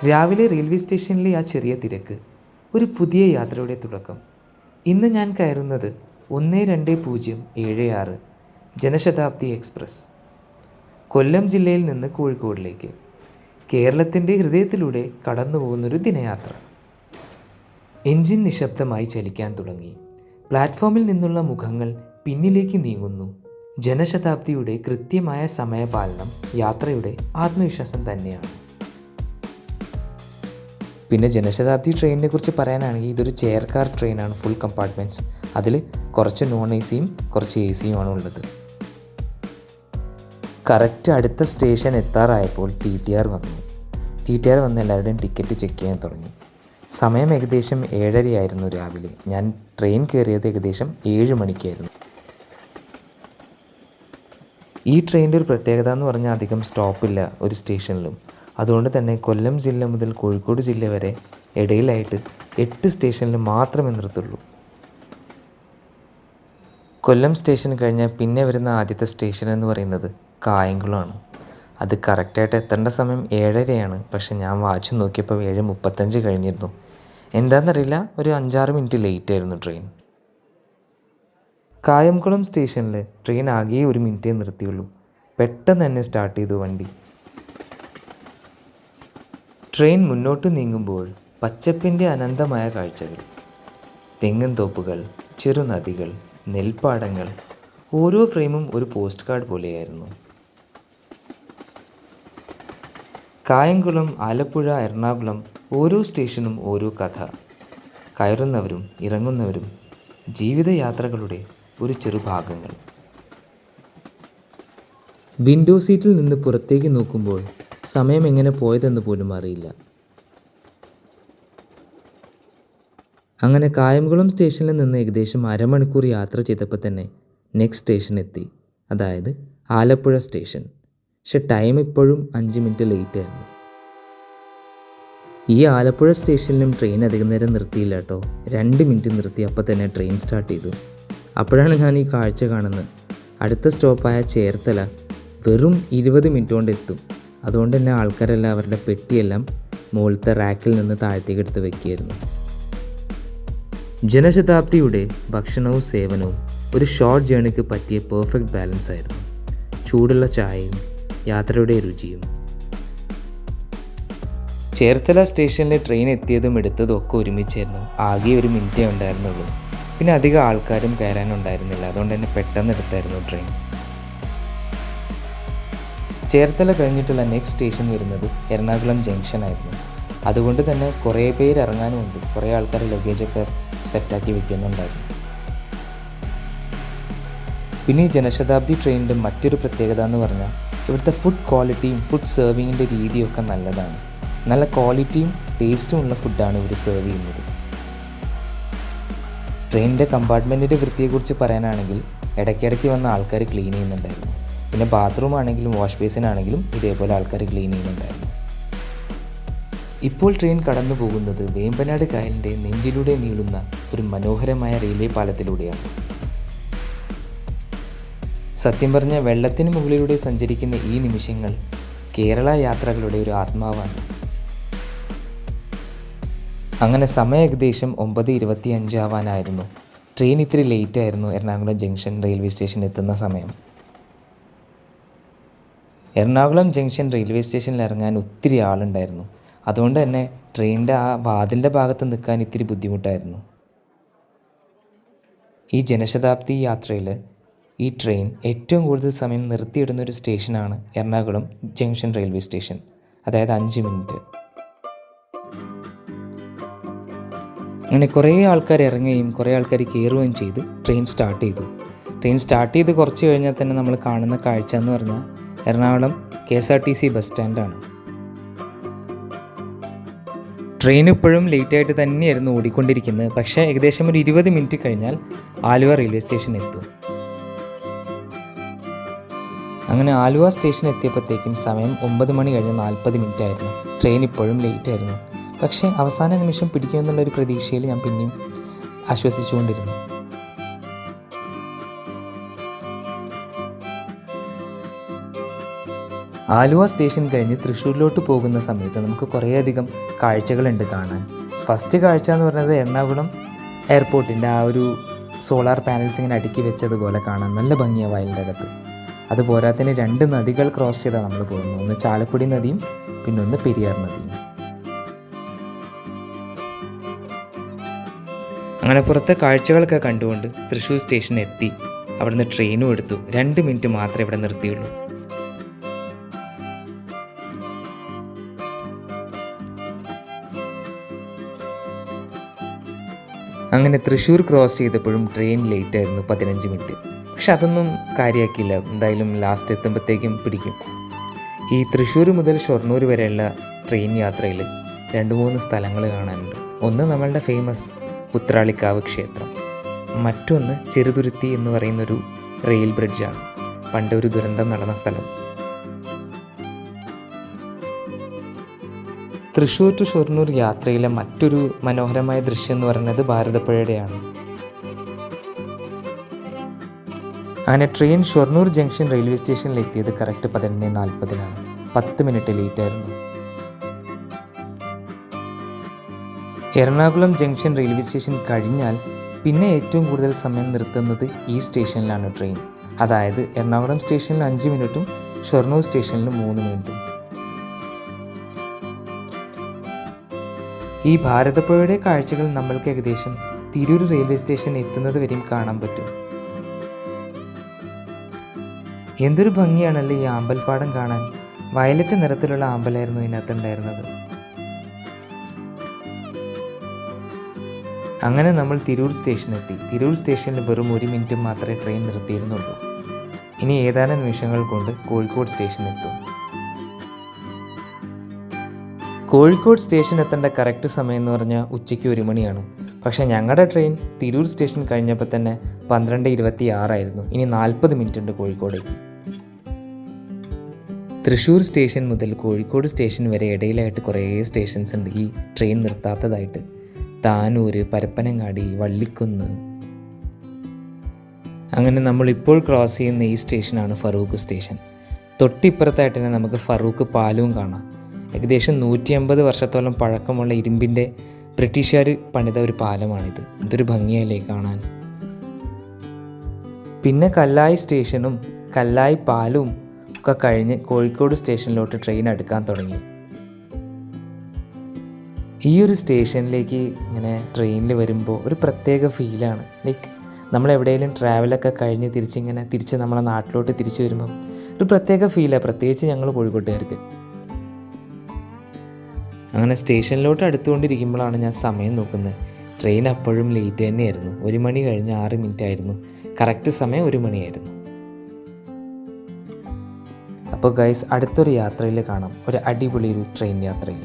രാവിലെ റെയിൽവേ സ്റ്റേഷനിലെ ആ ചെറിയ തിരക്ക്, ഒരു പുതിയ യാത്രയുടെ തുടക്കം. ഇന്ന് ഞാൻ കയറുന്നത് 12076 ജനശതാബ്ദി എക്സ്പ്രസ്. കൊല്ലം ജില്ലയിൽ നിന്ന് കോഴിക്കോടിലേക്ക് കേരളത്തിൻ്റെ ഹൃദയത്തിലൂടെ കടന്നു പോകുന്നൊരു ദിനയാത്ര. എൻജിൻ നിശബ്ദമായി ചലിക്കാൻ തുടങ്ങി. പ്ലാറ്റ്ഫോമിൽ നിന്നുള്ള മുഖങ്ങൾ പിന്നിലേക്ക് നീങ്ങുന്നു. ജനശതാബ്ദിയുടെ കൃത്യമായ സമയപാലനം യാത്രയുടെ ആത്മവിശ്വാസം തന്നെയാണ്. പിന്നെ ജനശതാബ്ദി ട്രെയിനിനെ കുറിച്ച് പറയാനാണെങ്കിൽ ഇതൊരു ചെയർ കാർ ട്രെയിനാണ്, ഫുൾ കമ്പാർട്ട്മെൻറ്റ്സ്. അതിൽ കുറച്ച് നോൺ എ സിയും കുറച്ച് എ സിയുമാണ് ഉള്ളത്. കറക്റ്റ് അടുത്ത സ്റ്റേഷൻ എത്താറായപ്പോൾ TTR വന്നു. TTR വന്ന് എല്ലാവരുടെയും ടിക്കറ്റ് ചെക്ക് ചെയ്യാൻ തുടങ്ങി. സമയം ഏകദേശം 7:30 ആയിരുന്നു രാവിലെ. ഞാൻ ട്രെയിൻ കയറിയത് ഏകദേശം 7 മണിക്കായിരുന്നു. ഈ ട്രെയിനിൻ്റെ ഒരു പ്രത്യേകത എന്ന് പറഞ്ഞാൽ അധികം സ്റ്റോപ്പില്ല ഒരു സ്റ്റേഷനിലും. അതുകൊണ്ട് തന്നെ കൊല്ലം ജില്ല മുതൽ കോഴിക്കോട് ജില്ല വരെ ഇടയിലായിട്ട് 8 സ്റ്റേഷനിൽ മാത്രമേ നിർത്തുള്ളൂ. കൊല്ലം സ്റ്റേഷൻ കഴിഞ്ഞാൽ പിന്നെ വരുന്ന ആദ്യത്തെ സ്റ്റേഷൻ എന്ന് പറയുന്നത് കായംകുളമാണ്. അത് കറക്റ്റായിട്ട് എത്തേണ്ട സമയം 7:30 പക്ഷെ ഞാൻ വാച്ച് നോക്കിയപ്പോൾ 7:35 കഴിഞ്ഞിരുന്നു. എന്താണെന്നറിയില്ല, ഒരു 5-6 മിനിറ്റ് ലേറ്റ് ആയിരുന്നു ട്രെയിൻ. കായംകുളം സ്റ്റേഷനിൽ ട്രെയിൻ ആകെ 1 മിനിറ്റേ നിർത്തിയുള്ളൂ. പെട്ടെന്ന് തന്നെ സ്റ്റാർട്ട് ചെയ്തു വണ്ടി. ട്രെയിൻ മുന്നോട്ട് നീങ്ങുമ്പോൾ പച്ചപ്പിൻ്റെ അനന്തമായ കാഴ്ചകൾ, തെങ്ങിൻ തോപ്പുകൾ, ചെറുനദികൾ, നെൽപ്പാടങ്ങൾ, ഓരോ ഫ്രെയിമും ഒരു പോസ്റ്റ് കാർഡ് പോലെയായിരുന്നു. കായംകുളം, ആലപ്പുഴ, എറണാകുളം, ഓരോ സ്റ്റേഷനും ഓരോ കഥ. കയറുന്നവരും ഇറങ്ങുന്നവരും ജീവിതയാത്രകളുടെ ഒരു ചെറുഭാഗങ്ങൾ. വിൻഡോ സീറ്റിൽ നിന്ന് പുറത്തേക്ക് നോക്കുമ്പോൾ സമയം എങ്ങനെ പോയതെന്ന് പോലും അറിയില്ല. അങ്ങനെ കായംകുളം സ്റ്റേഷനിൽ നിന്ന് ഏകദേശം അരമണിക്കൂർ യാത്ര ചെയ്തപ്പോൾ തന്നെ നെക്സ്റ്റ് സ്റ്റേഷൻ എത്തി, അതായത് ആലപ്പുഴ സ്റ്റേഷൻ. പക്ഷെ ടൈം ഇപ്പോഴും 5 മിനിറ്റ് ലേറ്റ് ആയിരുന്നു. ഈ ആലപ്പുഴ സ്റ്റേഷനിലും ട്രെയിൻ അധികം നേരം നിർത്തിയില്ല കേട്ടോ. 2 മിനിറ്റ് നിർത്തി, അപ്പോൾ തന്നെ ട്രെയിൻ സ്റ്റാർട്ട് ചെയ്തു. അപ്പോഴാണ് ഞാൻ ഈ കാഴ്ച കാണുന്നത്. അടുത്ത സ്റ്റോപ്പായ ചേർത്തല വെറും 20 മിനിറ്റ് കൊണ്ട് എത്തും. അതുകൊണ്ട് തന്നെ ആൾക്കാരെല്ലാം അവരുടെ പെട്ടിയെല്ലാം മുകളിലത്തെ റാക്കിൽ നിന്ന് താഴത്തേക്ക് എടുത്ത് വയ്ക്കുകയായിരുന്നു. ജനശതാബ്ദിയുടെ ഭക്ഷണവും സേവനവും ഒരു ഷോർട്ട് ജേണിക്ക് പറ്റിയ പെർഫെക്റ്റ് ബാലൻസ് ആയിരുന്നു. ചൂടുള്ള ചായയും യാത്രയുടെ രുചിയും. ചേർത്തല സ്റ്റേഷനിലെ ട്രെയിൻ എത്തിയതും എടുത്തതും ഒക്കെ ഒരുമിച്ചായിരുന്നു. ആകെ 1 മിനിറ്റേ ഉണ്ടായിരുന്നുള്ളൂ. പിന്നെ അധികം ആൾക്കാരും കയറാനുണ്ടായിരുന്നില്ല. അതുകൊണ്ട് തന്നെ പെട്ടെന്ന് എടുത്തായിരുന്നു ട്രെയിൻ. ചേർത്തല കഴിഞ്ഞിട്ടുള്ള നെക്സ്റ്റ് സ്റ്റേഷൻ വരുന്നത് എറണാകുളം ജംഗ്ഷൻ ആയിരുന്നു. അതുകൊണ്ട് തന്നെ കുറേ പേര് ഇറങ്ങാനുമുണ്ട്. കുറേ ആൾക്കാർ ലഗേജൊക്കെ സെറ്റാക്കി വെക്കുന്നുണ്ടായിരുന്നു. പിന്നെ ഈ ജനശതാബ്ദി ട്രെയിനിൻ്റെ മറ്റൊരു പ്രത്യേകത എന്ന് പറഞ്ഞാൽ ഇവിടുത്തെ ഫുഡ് ക്വാളിറ്റിയും ഫുഡ് സെർവിങ്ങിൻ്റെ രീതിയൊക്കെ നല്ലതാണ്. നല്ല ക്വാളിറ്റിയും ടേസ്റ്റും ഉള്ള ഫുഡാണ് ഇവർ സെർവ് ചെയ്യുന്നത്. ട്രെയിനിൻ്റെ കമ്പാർട്ട്മെൻറ്റിൻ്റെ വൃത്തിയെക്കുറിച്ച് പറയാനാണെങ്കിൽ ഇടയ്ക്കിടയ്ക്ക് വന്ന ആൾക്കാർ ക്ലീൻ ചെയ്യുന്നുണ്ടായിരുന്നു. പിന്നെ ബാത്റൂം ആണെങ്കിലും വാഷ് ബേസിനാണെങ്കിലും ഇതേപോലെ ആൾക്കാർ ക്ലീൻ ചെയ്യുന്നുണ്ടായിരുന്നു. ഇപ്പോൾ ട്രെയിൻ കടന്നു പോകുന്നത് വേമ്പനാട് കായലിൻ്റെ നെഞ്ചിലൂടെ നീളുന്ന ഒരു മനോഹരമായ റെയിൽവേ പാലത്തിലൂടെയാണ്. സത്യം പറഞ്ഞാൽ വെള്ളത്തിന് മുകളിലൂടെ സഞ്ചരിക്കുന്ന ഈ നിമിഷങ്ങൾ കേരള യാത്രകളുടെ ഒരു ആത്മാവാണ്. അങ്ങനെ സമയം ഏകദേശം 9:25 ആവാനായിരുന്നു. ട്രെയിൻ ഇത്തിരി ലേറ്റ് ആയിരുന്നു എറണാകുളം ജംഗ്ഷൻ റെയിൽവേ സ്റ്റേഷൻ എത്തുന്ന സമയം. എറണാകുളം ജംഗ്ഷൻ റെയിൽവേ സ്റ്റേഷനിൽ ഇറങ്ങാൻ ഒത്തിരി ആളുണ്ടായിരുന്നു. അതുകൊണ്ട് തന്നെ ട്രെയിനിൻ്റെ ആ വാതിലിൻ്റെ ഭാഗത്ത് നിൽക്കാൻ ഇത്തിരി ബുദ്ധിമുട്ടായിരുന്നു. ഈ ജനശതാബ്ദി യാത്രയിൽ ഈ ട്രെയിൻ ഏറ്റവും കൂടുതൽ സമയം നിർത്തിയിടുന്ന ഒരു സ്റ്റേഷനാണ് എറണാകുളം ജംഗ്ഷൻ റെയിൽവേ സ്റ്റേഷൻ, അതായത് 5 മിനിറ്റ്. അങ്ങനെ കുറേ ആൾക്കാർ ഇറങ്ങുകയും കുറേ ആൾക്കാർ കയറുകയും ചെയ്ത് ട്രെയിൻ സ്റ്റാർട്ട് ചെയ്തു. ട്രെയിൻ സ്റ്റാർട്ട് ചെയ്ത് കുറച്ച് കഴിഞ്ഞാൽ തന്നെ നമ്മൾ കാണുന്ന കാഴ്ച എന്ന് പറഞ്ഞാൽ എറണാകുളം KSRTC ബസ് സ്റ്റാൻഡാണ്. ട്രെയിൻ ഇപ്പോഴും ലേറ്റായിട്ട് തന്നെയായിരുന്നു ഓടിക്കൊണ്ടിരിക്കുന്നത്. പക്ഷേ ഏകദേശം ഒരു 20 മിനിറ്റ് കഴിഞ്ഞാൽ ആലുവ റെയിൽവേ സ്റ്റേഷൻ എത്തും. അങ്ങനെ ആലുവ സ്റ്റേഷൻ എത്തിയപ്പോഴത്തേക്കും സമയം 9 മണി കഴിഞ്ഞ് 40 മിനിറ്റ് ആയിരുന്നു. ട്രെയിൻ ഇപ്പോഴും ലേറ്റ് ആയിരുന്നു. പക്ഷേ അവസാന നിമിഷം പിടിക്കുമെന്നുള്ളൊരു പ്രതീക്ഷയിൽ ഞാൻ പിന്നെയും ആശ്വസിച്ചുകൊണ്ടിരുന്നു. ആലുവ സ്റ്റേഷൻ കഴിഞ്ഞ് തൃശ്ശൂരിലോട്ട് പോകുന്ന സമയത്ത് നമുക്ക് കുറേയധികം കാഴ്ചകളുണ്ട് കാണാൻ. ഫസ്റ്റ് കാഴ്ച എന്ന് പറയുന്നത് എറണാകുളം എയർപോർട്ടിൻ്റെ ആ ഒരു സോളാർ പാനൽസ് ഇങ്ങനെ അടുക്കി വെച്ചതുപോലെ കാണാൻ നല്ല ഭംഗിയാണ് വയലിൻ്റെ അകത്ത്. അതുപോരാത്തിന് 2 നദികൾ ക്രോസ് ചെയ്താണ് നമ്മൾ പോകുന്നത്. ഒന്ന് ചാലക്കുടി നദിയും പിന്നെ ഒന്ന് പെരിയാർ നദിയും. അങ്ങനെ പുറത്തെ കാഴ്ചകളൊക്കെ കണ്ടുകൊണ്ട് തൃശ്ശൂർ സ്റ്റേഷനിൽ എത്തി. അവിടുന്ന് ട്രെയിനും എടുത്തു. 2 മിനിറ്റ് മാത്രമേ ഇവിടെ നിർത്തിയുള്ളൂ. അങ്ങനെ തൃശ്ശൂർ ക്രോസ് ചെയ്തപ്പോഴും ട്രെയിൻ ലേറ്റ് ആയിരുന്നു, 15 മിനിറ്റ്. പക്ഷെ അതൊന്നും കാര്യമാക്കിയില്ല. എന്തായാലും ലാസ്റ്റ് എത്തുമ്പോഴത്തേക്കും പിടിക്കും. ഈ തൃശ്ശൂർ മുതൽ ഷൊർണൂർ വരെയുള്ള ട്രെയിൻ യാത്രയിൽ 2-3 സ്ഥലങ്ങൾ കാണാനുണ്ട്. ഒന്ന് നമ്മളുടെ ഫേമസ് പുത്രാളിക്കാവ് ക്ഷേത്രം, മറ്റൊന്ന് ചെറുതുരുത്തി എന്ന് പറയുന്നൊരു റെയിൽ ബ്രിഡ്ജാണ്, പണ്ട് ഒരു ദുരന്തം നടന്ന സ്ഥലം. തൃശ്ശൂർ ടു ഷൊർണൂർ യാത്രയിലെ മറ്റൊരു മനോഹരമായ ദൃശ്യം എന്ന് പറയുന്നത് ഭാരതപ്പുഴയുടെയാണ്. അങ്ങനെ ട്രെയിൻ ഷൊർണൂർ ജംഗ്ഷൻ റെയിൽവേ സ്റ്റേഷനിൽ എത്തിയത് കറക്റ്റ് 11:40-നാണ്. 10 മിനിറ്റ് ലേറ്റ് ആയിരുന്നു. എറണാകുളം ജംഗ്ഷൻ റെയിൽവേ സ്റ്റേഷൻ കഴിഞ്ഞാൽ പിന്നെ ഏറ്റവും കൂടുതൽ സമയം നിർത്തുന്നത് ഈ സ്റ്റേഷനിലാണ് ട്രെയിൻ. അതായത് എറണാകുളം സ്റ്റേഷനിൽ 5 മിനിറ്റും ഷൊർണൂർ സ്റ്റേഷനിൽ 3 മിനിറ്റും. ഈ ഭാരതപ്പുഴയുടെ കാഴ്ചകൾ നമ്മൾക്ക് ഏകദേശം തിരൂർ റെയിൽവേ സ്റ്റേഷൻ എത്തുന്നത് വരെയും കാണാൻ പറ്റും. എന്തൊരു ഭംഗിയാണല്ലേ ഈ ആമ്പൽപ്പാടം കാണാൻ. വയലറ്റ് നിറത്തിലുള്ള ആമ്പലായിരുന്നു ഇതിനകത്തുണ്ടായിരുന്നത്. അങ്ങനെ നമ്മൾ തിരൂർ സ്റ്റേഷനെത്തി. തിരൂർ സ്റ്റേഷനിൽ വെറും 1 മിനിറ്റ് മാത്രമേ ട്രെയിൻ നിർത്തിയിരുന്നുള്ളൂ. ഇനി ഏതാനും നിമിഷങ്ങൾ കൊണ്ട് കോഴിക്കോട് സ്റ്റേഷനെത്തും. കോഴിക്കോട് സ്റ്റേഷൻ എത്തേണ്ട കറക്റ്റ് സമയം എന്ന് പറഞ്ഞാൽ ഉച്ചയ്ക്ക് 1 മണിയാണ്. പക്ഷേ ഞങ്ങളുടെ ട്രെയിൻ തിരൂർ സ്റ്റേഷൻ കഴിഞ്ഞപ്പോൾ തന്നെ 12:26 ഇനി 40 മിനിറ്റ് ഉണ്ട് കോഴിക്കോടേക്ക്. തൃശ്ശൂർ സ്റ്റേഷൻ മുതൽ കോഴിക്കോട് സ്റ്റേഷൻ വരെ ഇടയിലായിട്ട് കുറേ സ്റ്റേഷൻസ് ഉണ്ട് ഈ ട്രെയിൻ നിർത്താത്തതായിട്ട്. താനൂർ, പരപ്പനങ്ങാടി, വള്ളിക്കുന്ന്. അങ്ങനെ നമ്മളിപ്പോൾ ക്രോസ് ചെയ്യുന്ന ഈ സ്റ്റേഷനാണ് ഫറൂഖ് സ്റ്റേഷൻ. തൊട്ടിപ്പുറത്തായിട്ട് തന്നെ നമുക്ക് ഫറൂഖ് പാലവും കാണാം. ഏകദേശം 150 വർഷത്തോളം പഴക്കമുള്ള ഇരുമ്പിൻ്റെ ബ്രിട്ടീഷുകാർ പണിത ഒരു പാലമാണിത്. എന്തൊരു ഭംഗിയല്ലേ കാണാൻ. പിന്നെ കല്ലായി സ്റ്റേഷനും കല്ലായി പാലവും ഒക്കെ കഴിഞ്ഞ് കോഴിക്കോട് സ്റ്റേഷനിലോട്ട് ട്രെയിൻ അടുക്കാൻ തുടങ്ങി. ഈ ഒരു സ്റ്റേഷനിലേക്ക് ഇങ്ങനെ ട്രെയിനിൽ വരുമ്പോൾ ഒരു പ്രത്യേക ഫീലാണ്. ലൈക്ക് നമ്മളെവിടെയെങ്കിലും ട്രാവലൊക്കെ കഴിഞ്ഞ് തിരിച്ച് നമ്മളെ നാട്ടിലോട്ട് തിരിച്ച് വരുമ്പം ഒരു പ്രത്യേക ഫീലാണ്, പ്രത്യേകിച്ച് ഞങ്ങൾ കോഴിക്കോട്ടുകാർക്ക്. അങ്ങനെ സ്റ്റേഷനിലോട്ട് അടുത്തുകൊണ്ടിരിക്കുമ്പോഴാണ് ഞാൻ സമയം നോക്കുന്നത്. ട്രെയിൻ അപ്പോഴും ലേറ്റ് തന്നെയായിരുന്നു. 1 മണി കഴിഞ്ഞ് 6 മിനിറ്റ് ആയിരുന്നു. കറക്റ്റ് സമയം 1 മണിയായിരുന്നു. അപ്പോൾ ഗൈസ്, അടുത്തൊരു യാത്രയിൽ കാണാം, ഒരു അടിപൊളി ഒരു ട്രെയിൻ യാത്രയിൽ.